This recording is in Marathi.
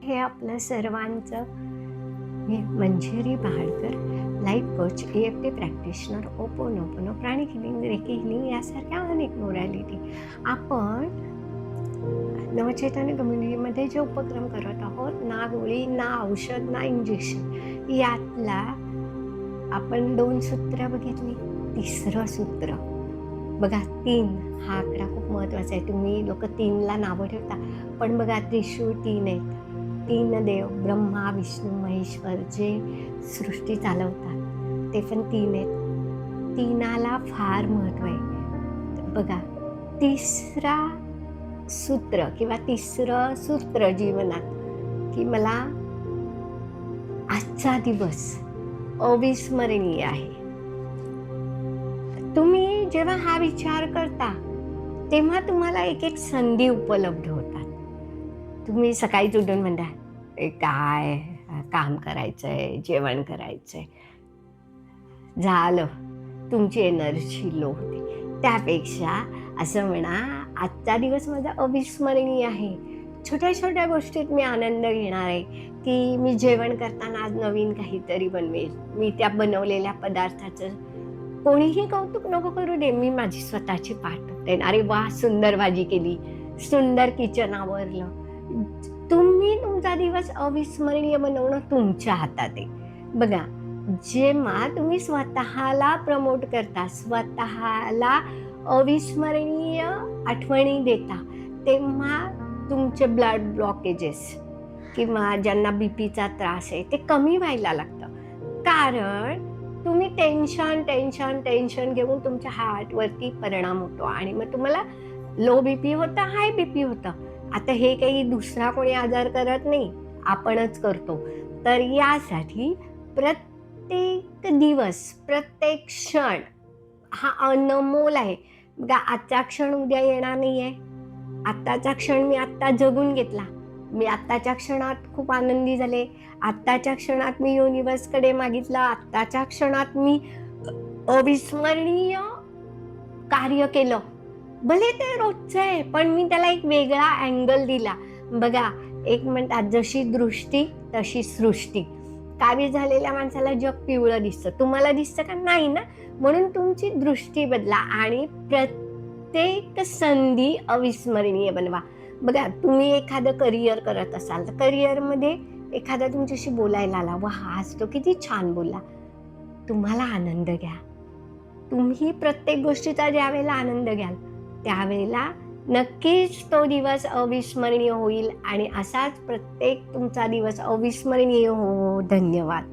हे आपलं सर्वांचं मी Manjiri Bahalkar, life coach, EFT practitioner, Ho'oponopono, pranic healing, reiki healing यासारख्या अनेक मोडॅलिटी आपण नवचैतन्य कम्युनिटीमध्ये जे उपक्रम करत आहोत, ना गोळी, ना औषध, ना इंजेक्शन, यातला आपण 2 सूत्र बघितली. तिसरं सूत्र बघा, 3 हा आकडा खूप महत्त्वाचा आहे. तुम्ही लोक 3ला नावं ठेवता, पण बघा त्रिशूळ 3 आहेत. 3 देव ब्रह्मा, विष्णू, महेश्वर जे सृष्टी चालवतात ते पण 3 आहेत. 3ला फार महत्त्व आहे. बघा, तिसरा सूत्र किंवा तिसरं सूत्र जीवनात की मला आजचा दिवस अविस्मरणीय आहे. तुम्ही जेव्हा हा विचार करता तेव्हा तुम्हाला एक एक संधी उपलब्ध होतात. तुम्ही सकाळीच उठून म्हणता, काय काम करायचंय, जेवण करायचंय, झालं, तुमची एनर्जी लो होते. त्यापेक्षा असं म्हणा, आजचा दिवस माझा अविस्मरणीय आहे. छोट्या छोट्या गोष्टीत मी आनंद घेणार आहे, की मी जेवण करताना आज नवीन काहीतरी बनवेल. मी त्या बनवलेल्या पदार्थाचं कोणीही कौतुक नको करू दे, मी माझी स्वतःची पाठ देईन. अरे वा, सुंदर भाजी केली, सुंदर किचन आवरलं. तुम्ही तुमचा दिवस अविस्मरणीय बनवणं तुमच्या हातात आहे. बघा, जेव्हा तुम्ही स्वतःला प्रमोट करता, स्वतःला अविस्मरणीय आठवणी देता, तेव्हा तुमचे ब्लड ब्लॉकेजेस किंवा ज्यांना बीपीचा त्रास आहे ते कमी व्हायला लागतं. कारण तुम्ही टेन्शन घेऊन तुमच्या हार्टवरती परिणाम होतो आणि मग तुम्हाला लो बीपी होतं, हाय बीपी होतं. आता हे काही दुसरा कोणी आजार करत नाही, आपणच करतो. तर यासाठी प्रत्येक दिवस, प्रत्येक क्षण हा अनमोल आहे. बघा, आजचा क्षण उद्या येणार नाहीये. आत्ताचा क्षण मी आत्ता जगून घेतला. मी आत्ताच्या क्षणात खूप आनंदी झाले. आत्ताच्या क्षणात मी युनिव्हर्सकडे मागितलं. आत्ताच्या क्षणात मी अविस्मरणीय कार्य केलं. भले ते रोजचं आहे, पण मी त्याला एक वेगळा अँगल दिला. बघा, एक म्हणतात जशी दृष्टी तशी सृष्टी. कावीळ झालेल्या माणसाला जग पिवळं दिसतं. तुम्हाला दिसतं का? नाही ना. म्हणून तुमची दृष्टी बदला आणि प्रत्येक संधी अविस्मरणीय बनवा. बघा, तुम्ही एखादं करिअर करत असाल तर करिअरमध्ये एखादा तुमच्याशी बोलायला आला, वा आज तो किती छान बोलला. तुम्हाला आनंद घ्या. तुम्ही प्रत्येक गोष्टीचा ज्यावेळेला आनंद घ्याल त्यावेळेला नक्कीच तो दिवस अविस्मरणीय होईल आणि असाच प्रत्येक तुमचा दिवस अविस्मरणीय हो. धन्यवाद.